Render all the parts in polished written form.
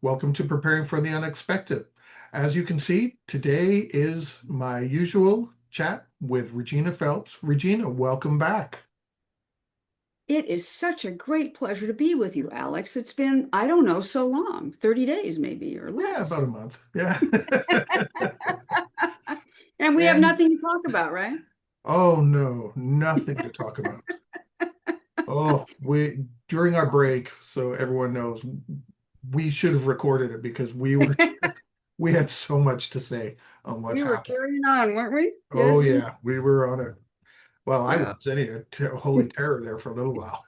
Welcome to Preparing for the Unexpected. As you can see, today is my usual chat with Regina Phelps. Regina, welcome back. It is such a great pleasure to be with you, Alex. It's been, I don't know, so long, 30 days maybe or Yeah, about less. a month. Yeah. And we have And nothing to talk about, right? oh no, nothing to talk about. Oh, we during our break, so everyone knows, we should have recorded it because we had so much to say on what's We were happened. carrying on, weren't we? Oh Yes. yeah, we were on it. Well, I Yeah. was anyway, holy terror there for a little while.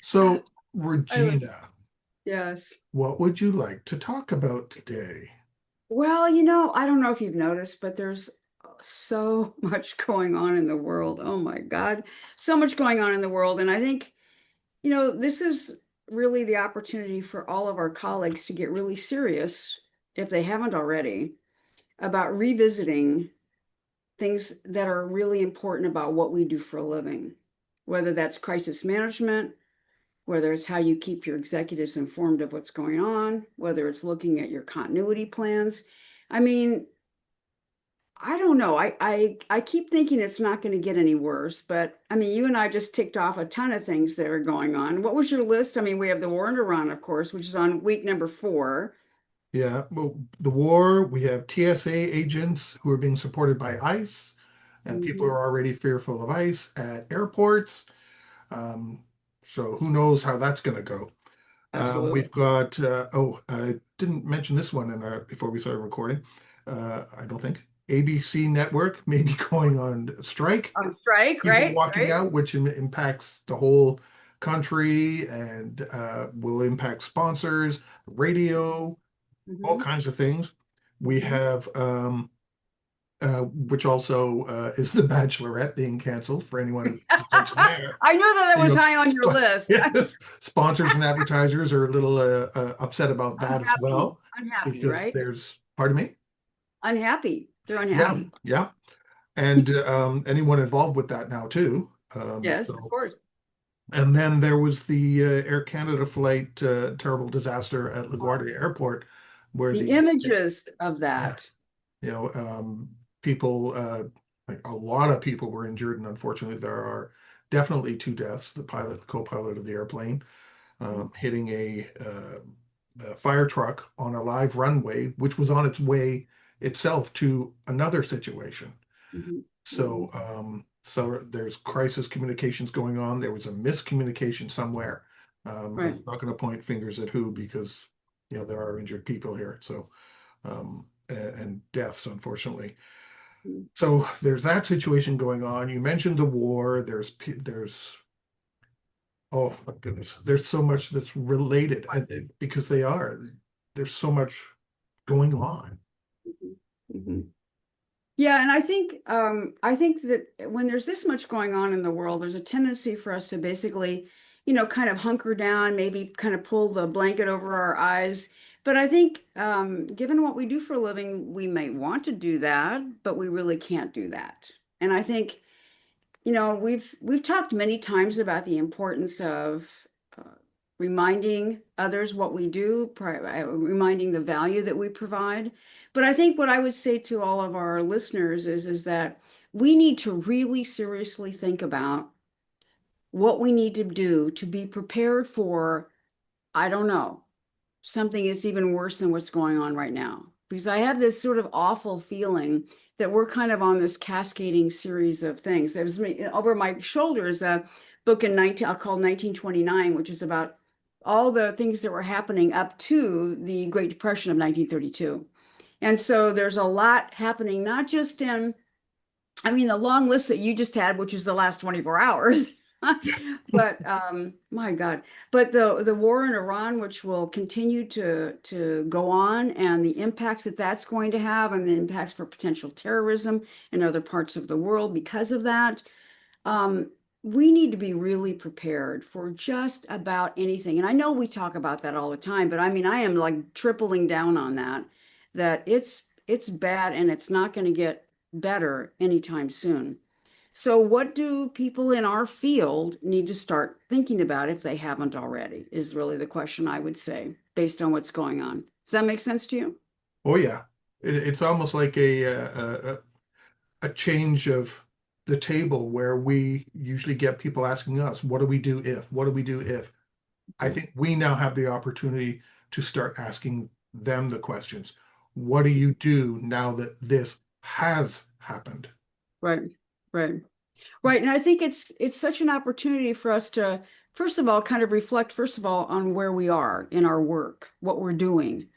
So, I was, Regina, yes. what would you like to talk about today? Well, I don't know if you've noticed, but there's so much going on in the world. Oh my God. So much going on in the world. And I think, this is really the opportunity for all of our colleagues to get really serious, if they haven't already, about revisiting things that are really important about what we do for a living, whether that's crisis management, whether it's how you keep your executives informed of what's going on, whether it's looking at your continuity plans. I mean, I don't know. I keep thinking it's not going to get any worse, but I mean, you and I just ticked off a ton of things that are going on. What was your list? I mean, we have the war in Iran, of course, which is on week number 4. Yeah, well, the war, we have TSA agents who are being supported by ICE, and people Mhm. are already fearful of ICE at airports. Um, so who knows how that's going to go. Absolutely. We've got, I didn't mention this one before we started recording. I don't think. ABC Network may be going on strike. On strike, People right? walking Right. out, which impacts the whole country and will impact sponsors, radio, all Hmm. kinds of things. We Hmm. have, which also is The Bachelorette being canceled for anyone who pays attention there. I knew that You was know, high on your list. yes, sponsors and advertisers are a little upset about that as Unhappy, well unhappy, because right? there's, pardon me? Unhappy. They're Yeah, unhappy. yeah. And anyone involved with that now too. Yes, of So course. And then there was the Air Canada flight terrible disaster at LaGuardia Airport, where The the images of yeah, that. you know, people, like a lot of people were injured, and unfortunately, there are definitely 2 deaths. The pilot, the co-pilot of the airplane, hitting a fire truck on a live runway, which was on its way itself to another situation. Mhm, So, mhm. so there's crisis communications going on. There was a miscommunication somewhere. Right. I'm not going to point fingers at who because, there are injured people here. So, and deaths, unfortunately. Mhm. So there's that situation going on. You mentioned the war. Oh my goodness, there's so much that's related, and because there's so much going on. Mhm, mhm. Yeah, and I think that when there's this much going on in the world, there's a tendency for us to basically, kind of hunker down, maybe kind of pull the blanket over our eyes. But I think, given what we do for a living, we may want to do that, but we really can't do that. And I think, we've talked many times about the importance of uh, reminding others what we do, reminding the value that we provide. But I think what I would say to all of our listeners is that we need to really seriously think about what we need to do to be prepared for, I don't know, something that's even worse than what's going on right now. Because I have this sort of awful feeling that we're kind of on this cascading series of things. There was over my shoulders a book in 19, I'll call 1929, which is about all the things that were happening up to the Great Depression of 1932. And so there's a lot happening, not just in, I mean, the long list that you just had, which is the last 24 hours. But my God, but the war in Iran, which will continue to go on, and the impacts that that's going to have, and the impacts for potential terrorism in other parts of the world because of that, um, we need to be really prepared for just about anything. And I know we talk about that all the time, but I mean, I am like tripling down on that, that it's bad and it's not going to get better anytime soon. So what do people in our field need to start thinking about if they haven't already, is really the question I would say, based on what's going on. Does that make sense to you? Oh yeah, it's almost like a change of the table where we usually get people asking us, what do we do if? What do we do if? I Mhm. think we now have the opportunity to start asking them the questions. What do you do now that this has happened? Right, right. Right. And I think it's such an opportunity for us to, first of all, kind of reflect, first of all, on where we are in our work, what we're doing.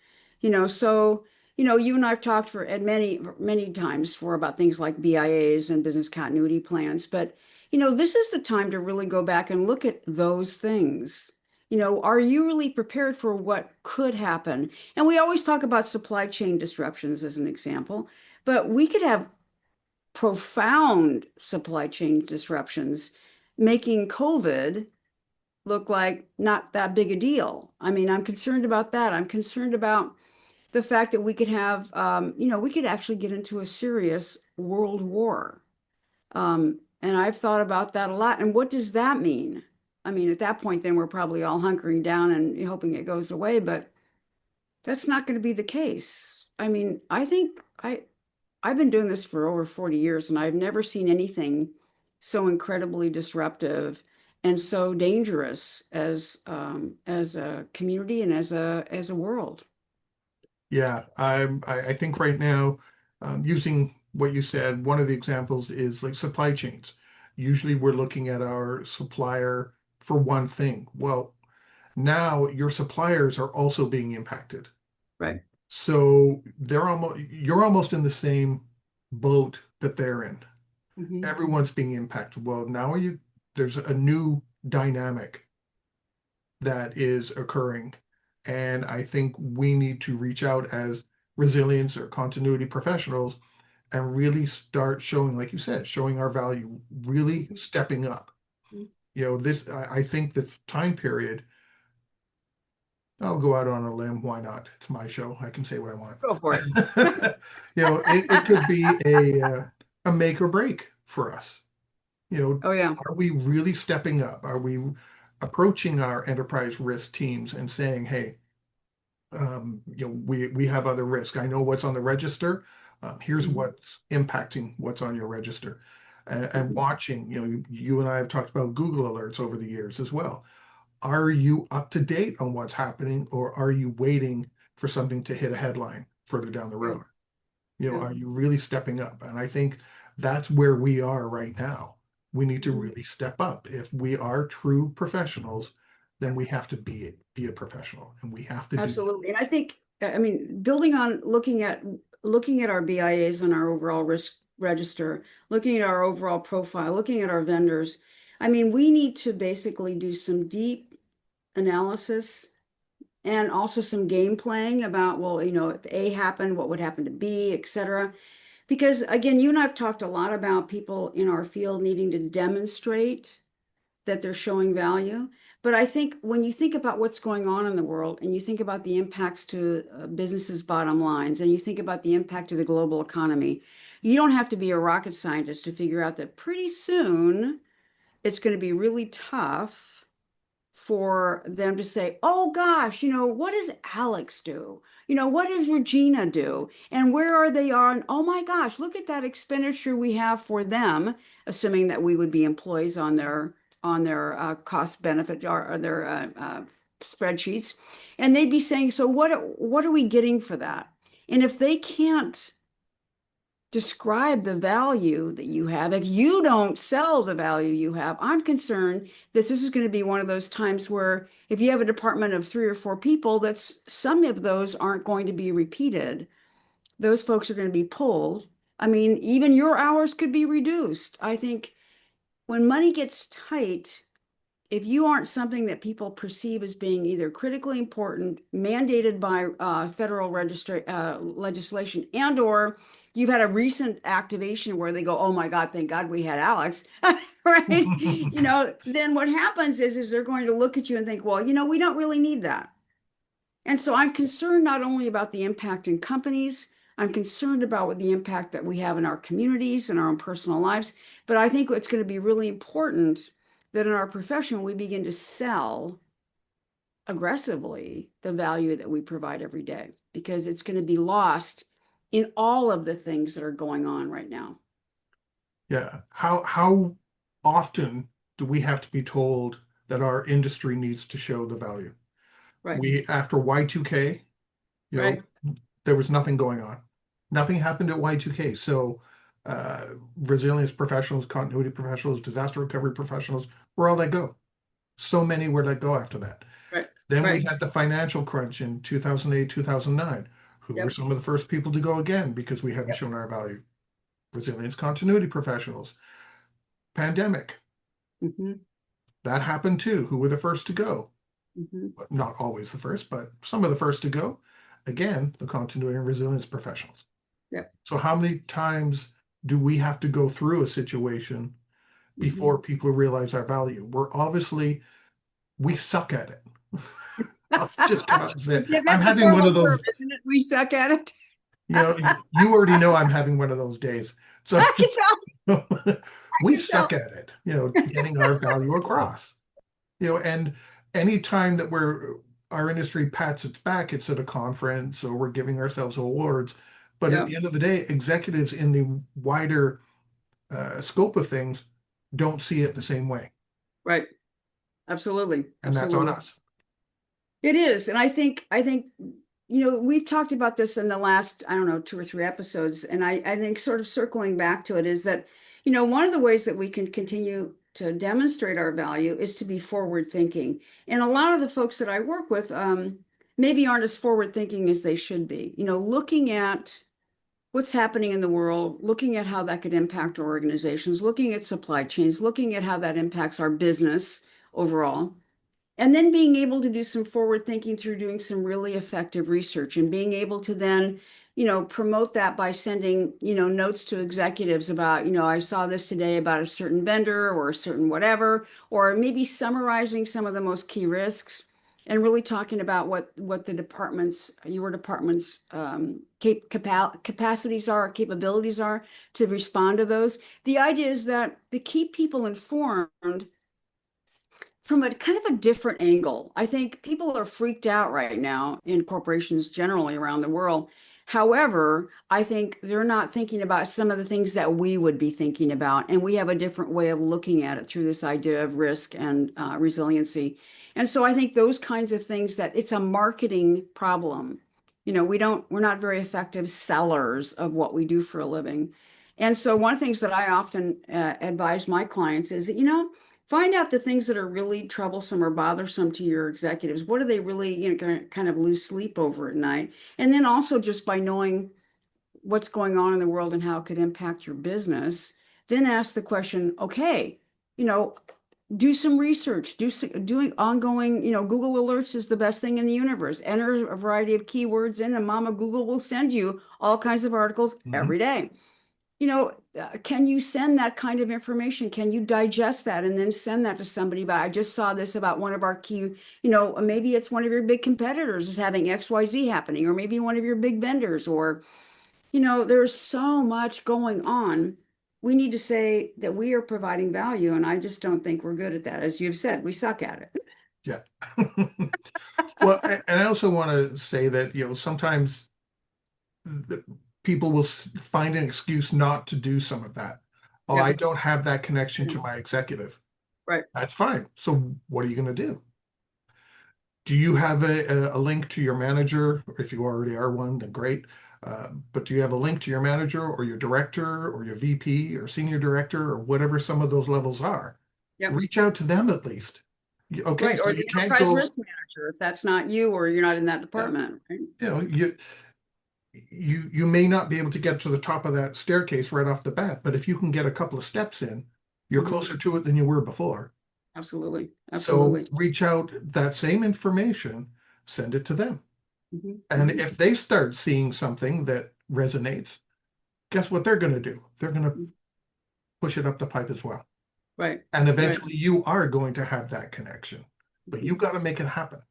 So, you and I've talked for at many times for about things like BIAs and business continuity plans, but this is the time to really go back and look at those things. Are you really prepared for what could happen? And we always talk about supply chain disruptions as an example, but we could have profound supply chain disruptions, making COVID look like not that big a deal. I mean, I'm concerned about that. I'm concerned about the fact that we could have, we could actually get into a serious world war. And I've thought about that a lot. And what does that mean? I mean, at that point, then we're probably all hunkering down and hoping it goes away, but that's not going to be the case. I mean, I've been doing this for over 40 years and I've never seen anything so incredibly disruptive and so dangerous as a community and as a world. Yeah, I think right now, using what you said, one of the examples is like supply chains. Usually we're looking at our supplier for one thing. Well, now your suppliers are also being impacted. Right. So you're almost in the same boat that they're in. Hmm. Everyone's being impacted. Well, now there's a new dynamic that is occurring. And I think we need to reach out as resilience or continuity professionals and really start showing, like you said, showing our value, really stepping up. I think this time period, I'll go out on a limb. Why not? It's my show. I can say what I want. Go for it. It could be a make or break for us. Oh yeah. Are we really stepping up? Are we approaching our enterprise risk teams and saying, hey, we have other risk. I know what's on the register. Here's Mhm. what's impacting what's on your register. And Mhm. watching, you and I have talked about Google alerts over the years as well. Are you up to date on what's happening, or are you waiting for something to hit a headline further down the Yeah. road? Yeah. Are you really stepping up? And I think that's where we are right now. We need to Mhm. really step up. If we are true professionals, then we have to be a professional, and we have to do that. Absolutely. And I think, I mean, building on looking at our BIAs and our overall risk register, looking at our overall profile, looking at our vendors, I mean, we need to basically do some deep analysis and also some game playing about, well, if A happened, what would happen to B, et cetera. Because again, you and I've talked a lot about people in our field needing to demonstrate that they're showing value. But I think when you think about what's going on in the world and you think about the impacts to businesses' bottom lines and you think about the impact to the global economy, you don't have to be a rocket scientist to figure out that pretty soon it's going to be really tough for them to say, oh gosh, what does Alex do? What does Regina do? And where are they on? Oh my gosh, look at that expenditure we have for them, assuming that we would be employees on their cost benefit or their spreadsheets. And they'd be saying, so what are we getting for that? And if they can't describe the value that you have, if you don't sell the value you have, I'm concerned that this is going to be one of those times where if you have a department of 3 or 4 people, that's some of those aren't going to be repeated. Those folks are going to be pulled. I mean, even your hours could be reduced. I think when money gets tight, if you aren't something that people perceive as being either critically important, mandated by federal legislation, and or you've had a recent activation where they go, "Oh my God, thank God we had Alex," right? Then what happens is they're going to look at you and think, "Well, we don't really need that." And so I'm concerned not only about the impact in companies, I'm concerned about what the impact that we have in our communities and our own personal lives. But I think it's going to be really important that in our profession, we begin to sell aggressively the value that we provide every day, because it's going to be lost in all of the things that are going on right now. Yeah. How often do we have to be told that our industry needs to show the value? Right, We after Y2K, you right, know, there was nothing going on. Nothing happened at Y2K. So resilience professionals, continuity professionals, disaster recovery professionals, where all let go. So many were let go after that. right, Then we right. had the financial crunch in 2008, 2009. Who were Yep, some of the first people to go again because we hadn't yep. shown our value? Resilience continuity professionals. Pandemic, Hmm. that happened too. Who were the first to go? Hmm. But not always the first, but some of the first to go. Again, the continuity and resilience professionals. Yep. So how many times do we have to go through a situation Hmm. before people realize our value? We suck at it. I'll just come out and say it. Yeah, I'm that's a having one formal of those, term, isn't it? We suck at it. you already know I'm having one of those days. So I can tell. I we can tell. suck at it, getting our value across. And any time that our industry pats its back, it's at a conference or we're giving ourselves awards. But at Yeah, the end of the day, executives in the wider scope of things don't see it the same way. right. Absolutely. And that's on Absolutely. us. It is. And I think, we've talked about this in the last, I don't know, two or three episodes. And I think sort of circling back to it is that, one of the ways that we can continue to demonstrate our value is to be forward thinking. And a lot of the folks that I work with, maybe aren't as forward thinking as they should be, looking at what's happening in the world, looking at how that could impact our organizations, looking at supply chains, looking at how that impacts our business overall. And then being able to do some forward thinking through doing some really effective research and being able to then, promote that by sending, notes to executives about, I saw this today about a certain vendor or a certain whatever, or maybe summarizing some of the most key risks and really talking about what the your department's capacities are, capabilities are to respond to those. The idea is that to keep people informed from a kind of a different angle. I think people are freaked out right now in corporations generally around the world. However, I think they're not thinking about some of the things that we would be thinking about. And we have a different way of looking at it through this idea of risk and resiliency. And so I think those kinds of things, that it's a marketing problem. We're not very effective sellers of what we do for a living. And so one of the things that I often advise my clients is that, find out the things that are really troublesome or bothersome to your executives. What are they really, kind of lose sleep over at night? And then also just by knowing what's going on in the world and how it could impact your business, then ask the question, okay, you know, do some research, doing ongoing, Google alerts is the best thing in the universe. Enter a variety of keywords in and Mama Google will send you all kinds of articles Mhm. every day. Can you send that kind of information? Can you digest that and then send that to somebody? But I just saw this about one of our key, maybe it's one of your big competitors is having XYZ happening, or maybe one of your big vendors, or, there's so much going on. We need to say that we are providing value. And I just don't think we're good at that. As you've said, we suck at it. Yeah. Well, and I also want to say that, sometimes the, people will find an excuse not to do some of that. Oh, I Yep. don't have that connection to my executive. Right. That's fine. So what are you going to do? Do you have a link to your manager? If you already are one, then great. But do you have a link to your manager or your director or your VP or senior director or whatever some of those levels are? Yep. Reach out to them at least. Okay, Right. so Or you the can't enterprise go, risk manager, if that's not you or you're not in that yeah, department. Right. you know, you may not be able to get to the top of that staircase right off the bat, but if you can get a couple of steps in, you're Mhm. closer to it than you were before. Absolutely. So Absolutely. reach out that same information, send it to them. Hmm. And Hmm. if they start seeing something that resonates, guess what they're going to do? They're going to push it up the pipe as well. Right. And Right. eventually you are going to have that connection, but Mhm. you got to make it happen.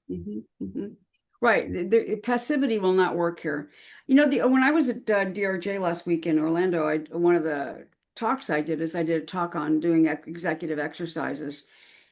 Hmm. Hmm. Right. Passivity will not work here. You know, when I was at DRJ last week in Orlando, one of the talks I did is I did a talk on doing executive exercises.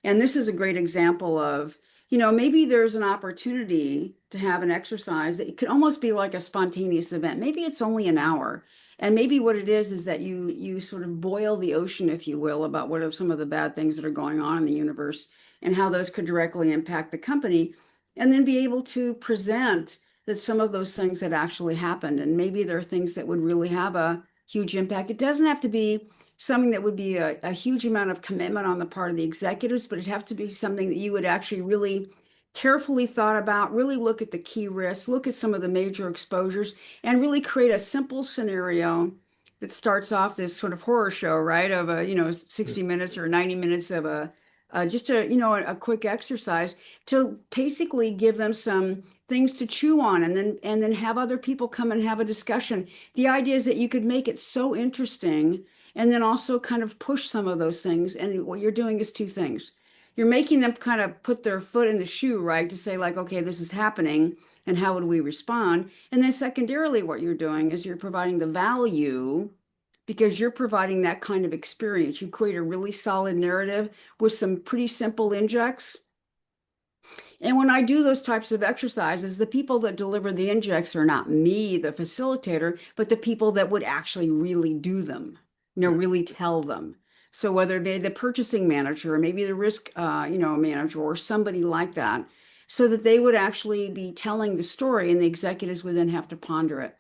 And this is a great example of, maybe there's an opportunity to have an exercise that it could almost be like a spontaneous event. Maybe it's only an hour. And maybe what it is that you sort of boil the ocean, if you will, about what are some of the bad things that are going on in the universe and how those could directly impact the company, and then be able to present that some of those things had actually happened. And maybe there are things that would really have a huge impact. It doesn't have to be something that would be a huge amount of commitment on the part of the executives, but it'd have to be something that you would actually really carefully thought about, really look at the key risks, look at some of the major exposures, and really create a simple scenario that starts off this sort of horror show, right? Of 60 minutes or 90 minutes of just a quick exercise to basically give them some things to chew on, and then have other people come and have a discussion. The idea is that you could make it so interesting and then also kind of push some of those things. And what you're doing is two things. You're making them kind of put their foot in the shoe, right? To say like, okay, this is happening and how would we respond? And then secondarily, what you're doing is you're providing the value because you're providing that kind of experience. You create a really solid narrative with some pretty simple injects. And when I do those types of exercises, the people that deliver the injects are not me, the facilitator, but the people that would actually really do them, Yeah. really tell them. So whether it be the purchasing manager or maybe the risk, manager or somebody like that, so that they would actually be telling the story and the executives would then have to ponder it.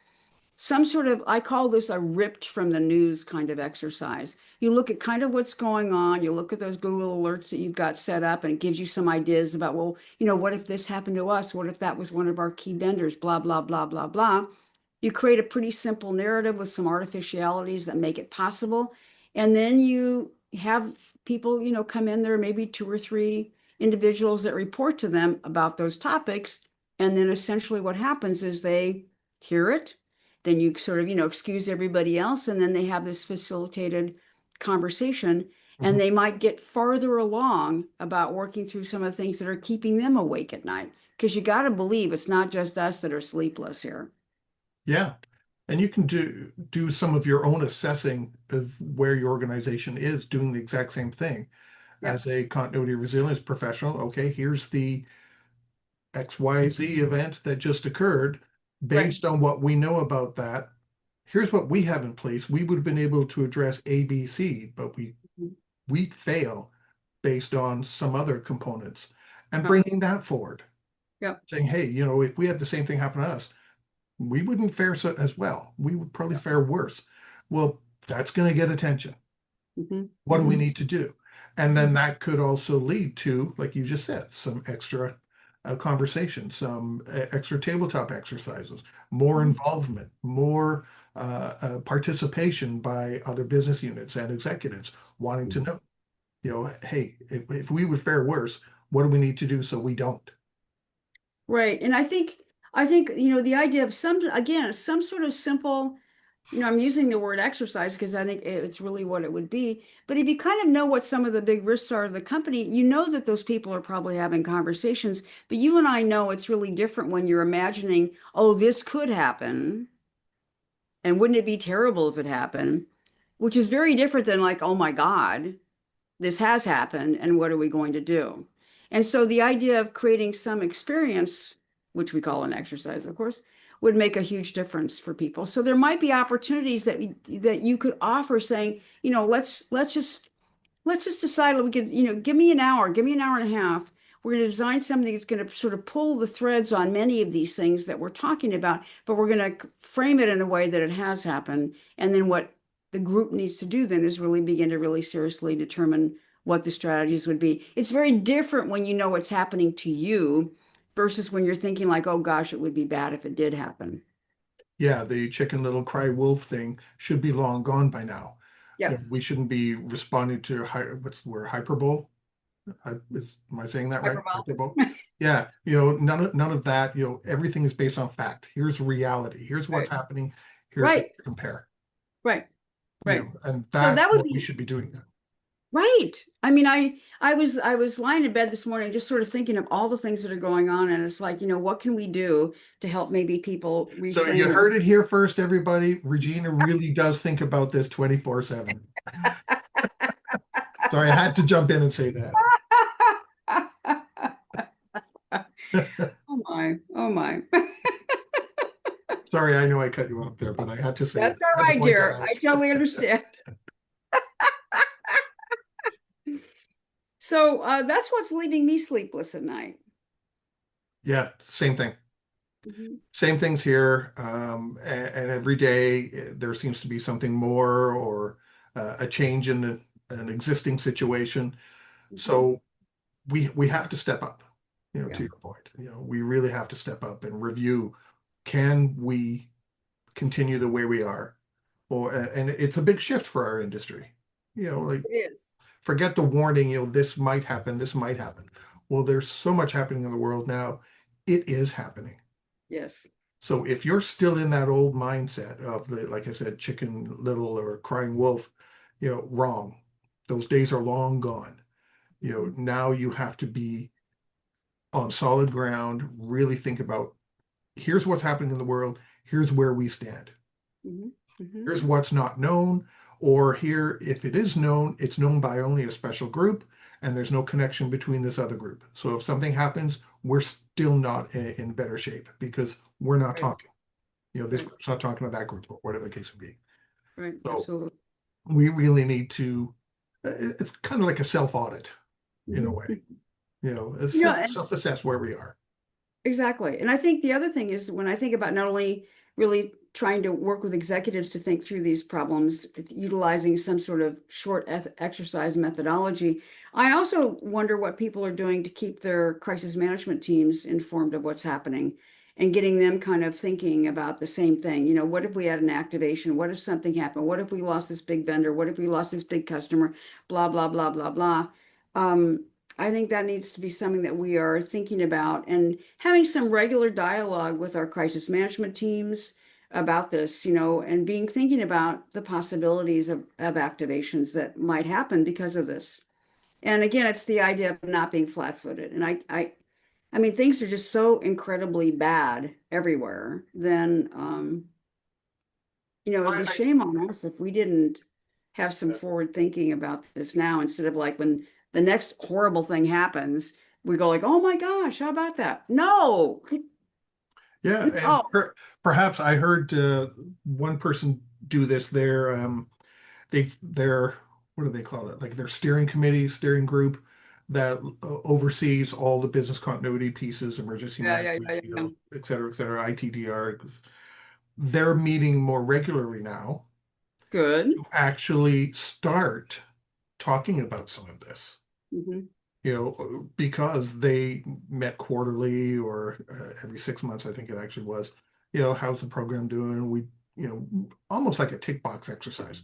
Some sort of, I call this a ripped from the news kind of exercise. You look at kind of what's going on, you look at those Google alerts that you've got set up, and it gives you some ideas about, well, what if this happened to us? What if that was one of our key vendors? Blah, blah, blah, blah, blah. You create a pretty simple narrative with some artificialities that make it possible. And then you have people, come in there, maybe two or three individuals that report to them about those topics. And then essentially what happens is they hear it, then you sort of, excuse everybody else, and then they have this facilitated conversation, Mhm. and they might get farther along about working through some of the things that are keeping them awake at night. Because you got to believe it's not just us that are sleepless here. Yeah. And you can do some of your own assessing of where your organization is doing the exact same thing Yep. as a continuity resilience professional. Okay, here's the XYZ event that just occurred. Right. Based on what we know about that, here's what we have in place. We would have been able to address A, B, C, but we fail based on some other components, and Yep. bringing that forward, Yep. saying, hey, if we had the same thing happen to us, we wouldn't fare so as well. We would probably Yep. fare worse. Well, that's going to get attention. Hmm. What do we Hmm. need to do? And then that could also lead to, like you just said, some extra conversation, some extra tabletop exercises, more involvement, more participation by other business units and executives wanting to know, hey, if we would fare worse, what do we need to do so we don't? Right. And I think, the idea of some sort of simple, I'm using the word exercise because I think it's really what it would be. But if you kind of know what some of the big risks are of the company, you know that those people are probably having conversations. But you and I know it's really different when you're imagining, oh, this could happen. And wouldn't it be terrible if it happened? Which is very different than like, oh my God, this has happened, and what are we going to do? And so the idea of creating some experience, which we call an exercise, of course, would make a huge difference for people. So there might be opportunities that you could offer saying, let's just decide we could, give me an hour and a half. We're going to design something that's going to sort of pull the threads on many of these things that we're talking about, but we're going to frame it in a way that it has happened. And then what the group needs to do then is really begin to really seriously determine what the strategies would be. It's very different when you know what's happening to you versus when you're thinking like, oh gosh, it would be bad if it did happen. Yeah, the chicken little cry wolf thing should be long gone by now. Yep. We shouldn't be responding to what's the word, hyperbole? Am I saying that right? Hyperbole. Hyperbole. Yeah, none of that. Everything is based on fact. Here's reality. Here's what's Right. happening. Here's what Right. to compare. Right. Right. And So that's that would what we be should be doing now. Right. I mean, I was lying in bed this morning just sort of thinking of all the things that are going on, and it's like, what can we do to help maybe people So you reframe it? heard it here first, everybody. Regina really does think about this 24/7. Sorry, I had to jump in and say that. Oh my. Oh my. Sorry, I know I cut you off there, but I had to say it. That's all I had to right, point that dear. I out. totally understand. So that's what's leaving me sleepless at night. Yeah, same thing. Hmm. Same things here. And every day there seems to be something more or a change in an existing situation. Hmm. So we have to step up, Yeah. to your point. We really have to step up and review. Can we continue the way we are? And it's a big shift for our industry. Like It is. forget the warning, this might happen, this might happen. Well, there's so much happening in the world now. It is happening. Yes. So if you're still in that old mindset of the, like I said, chicken little or crying wolf, wrong. Those days are long gone. Hmm. Now you have to be on solid ground, really think about here's what's happening in the world, here's where we stand. Hmm. Hmm. Here's what's not known, or here, if it is known, it's known by only a special group, and there's no connection between this other group. So if something happens, we're still not in better shape because we're not Right. talking. This Right. group's not talking to that group, or whatever the case would be. Right. So Absolutely. we really need to, it's kind of like a self-audit in a Hmm. way, You know, and self-assess where we are. exactly. And I think the other thing is when I think about not only really trying to work with executives to think through these problems, utilizing some sort of short exercise methodology, I also wonder what people are doing to keep their crisis management teams informed of what's happening and getting them kind of thinking about the same thing. What if we had an activation? What if something happened? What if we lost this big vendor? What if we lost this big customer? Blah, blah, blah, blah, blah. I think that needs to be something that we are thinking about and having some regular dialogue with our crisis management teams about this, and being thinking about the possibilities of activations that might happen because of this. And again, it's the idea of not being flat-footed. And I mean, things are just so incredibly bad everywhere. Then, it'd be shame on us if we didn't have some forward thinking about this now instead of like when the next horrible thing happens, we go like, "Oh my gosh, how about that?" No, Yeah, and no. perhaps I heard one person do this. Their what do they call it? Like their steering committee, steering group that oversees all the business continuity pieces, emergency Yeah, yeah, management, yeah, yeah. et cetera, ITDR. They're meeting more regularly now Good. to actually start talking about some of this. Hmm. Because they met quarterly or every 6 months, I think it actually was. How's the program doing? Almost like a tick box exercise.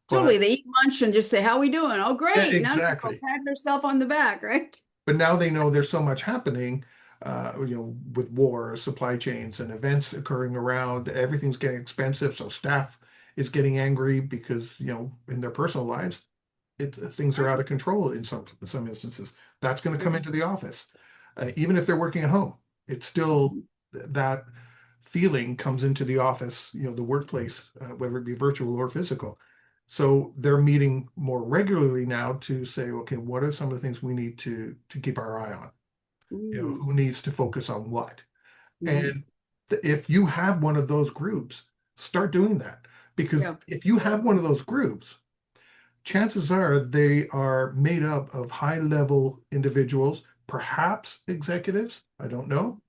Totally. But They eat lunch and just say, "How we doing?" Oh, yeah, great. Now you go exactly. pat yourself on the back, right? But now they know there's so much happening, with war, supply chains, and events occurring around. Everything's getting expensive, so staff is getting angry because in their personal lives, things are Right. out of control in some instances. That's going to come Right. into the office, even if they're working at home. It's still Mhm. that feeling comes into the office, the workplace, whether it be virtual or physical. So they're meeting more regularly now to say, okay, what are some of the things we need to keep our eye on? Mm. Who needs to focus on what? Mhm. And if you have one of those groups, start doing that. Because Yeah. if you have one of those groups, chances are they are made up of high level individuals, perhaps executives, I don't know,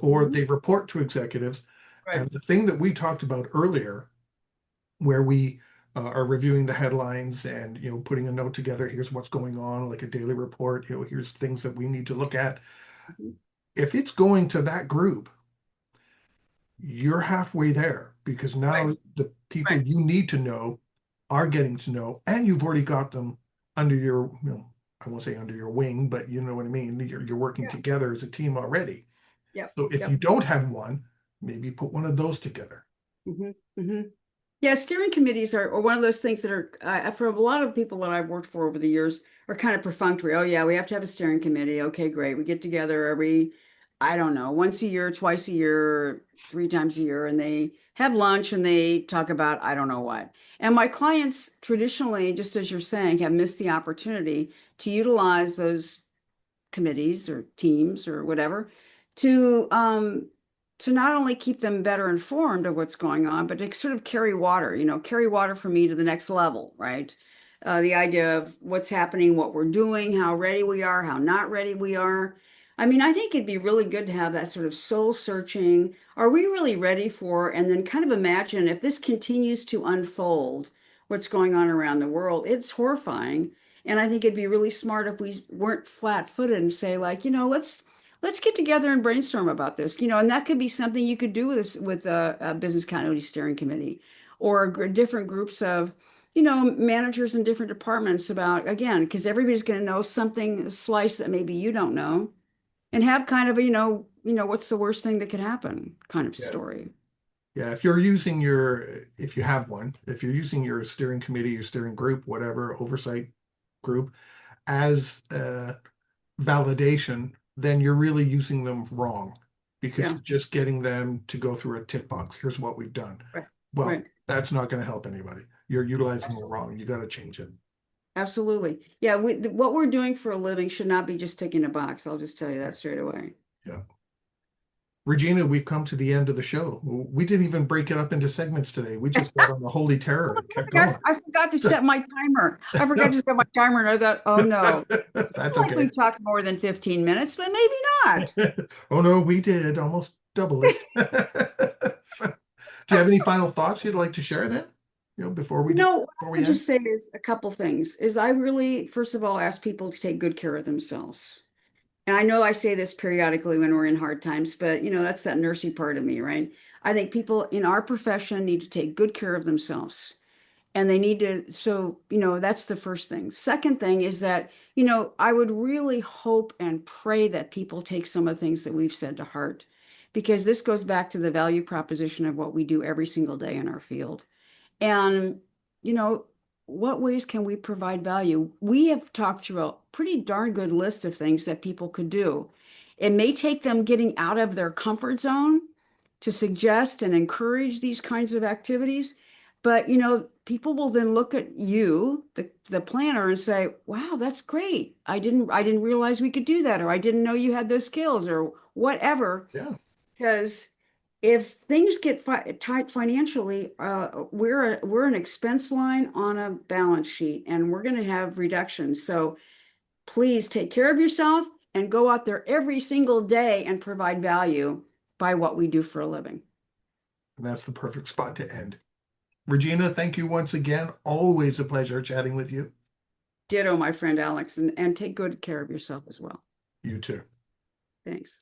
or Hmm. they report to executives. Right. And the thing that we talked about earlier, where we are reviewing the headlines and putting a note together, here's what's going on, like a daily report, here's things that we need to look at. Mhm. If it's going to that group, you're halfway there because Right. now the people Right. you need to know are getting to know, and you've already got them under your, I won't say under your wing, but you know what I mean. You're working Yeah. together as a team already. Yep. So if you Yep. don't have one, maybe put one of those together. Hmm. Hmm. Yeah, steering committees are one of those things that are, for a lot of people that I've worked for over the years, are kind of perfunctory. Oh, yeah, we have to have a steering committee. Okay, great. We get together every, I don't know, once a year, twice a year, three times a year, and they have lunch and they talk about I don't know what. And my clients traditionally, just as you're saying, have missed the opportunity to utilize those committees or teams or whatever to not only keep them better informed of what's going on, but to sort of carry water, carry water for me to the next level, right? The idea of what's happening, what we're doing, how ready we are, how not ready we are. I mean, I think it'd be really good to have that sort of soul searching. Are we really ready for? And then kind of imagine if this continues to unfold, what's going on around the world. It's horrifying. And I think it'd be really smart if we weren't flat-footed and say, like, let's get together and brainstorm about this. And that could be something you could do with a business continuity steering committee or different groups of, managers in different departments about, again, because everybody's going to know something, a slice that maybe you don't know, and have kind of a, what's the worst thing that could happen kind of Yeah. story. Yeah, if you have one, if you're using your steering committee, your steering group, whatever, oversight group as validation, then you're really using them wrong because Yeah, you're just getting them to go through a tick box. Here's what we've done. right, Well, right. that's not going to help anybody. You're utilizing it wrong. You got to change it. Absolutely. Yeah, what we're doing for a living should not be just ticking a box. I'll just tell you that straight away. Yeah. Regina, we've come to the end of the show. We didn't even break it up into segments today. We just got on the holy terror and kept going. I forgot to set my timer. I forgot to set my timer, and I thought, oh no. I That's feel like okay. we've talked more than 15 minutes, but maybe not. Oh no, we did almost double it. So, do you have any final thoughts you'd like to share then? What Before I we would end? just say is a couple things. Is I really, first of all, ask people to take good care of themselves. And I know I say this periodically when we're in hard times, but that's that nursey part of me, right? I think people in our profession need to take good care of themselves. And they need to, so, that's the first thing. Second thing is that, I would really hope and pray that people take some of the things that we've said to heart, because this goes back to the value proposition of what we do every single day in our field. And, you know, what ways can we provide value? We have talked through a pretty darn good list of things that people could do. It may take them getting out of their comfort zone to suggest and encourage these kinds of activities. But, people will then look at you, the planner, and say, wow, that's great. I didn't realize we could do that, or I didn't know you had those skills, or whatever. Yeah, Because if things get tight financially, we're an expense line on a balance sheet, and we're going to have reductions. So please take care of yourself and go out there every single day and provide value by what we do for a living. and that's the perfect spot to end. Regina, thank you once again. Always a pleasure chatting with you. Ditto, my friend Alex, and take good care of yourself as well. You too. Thanks.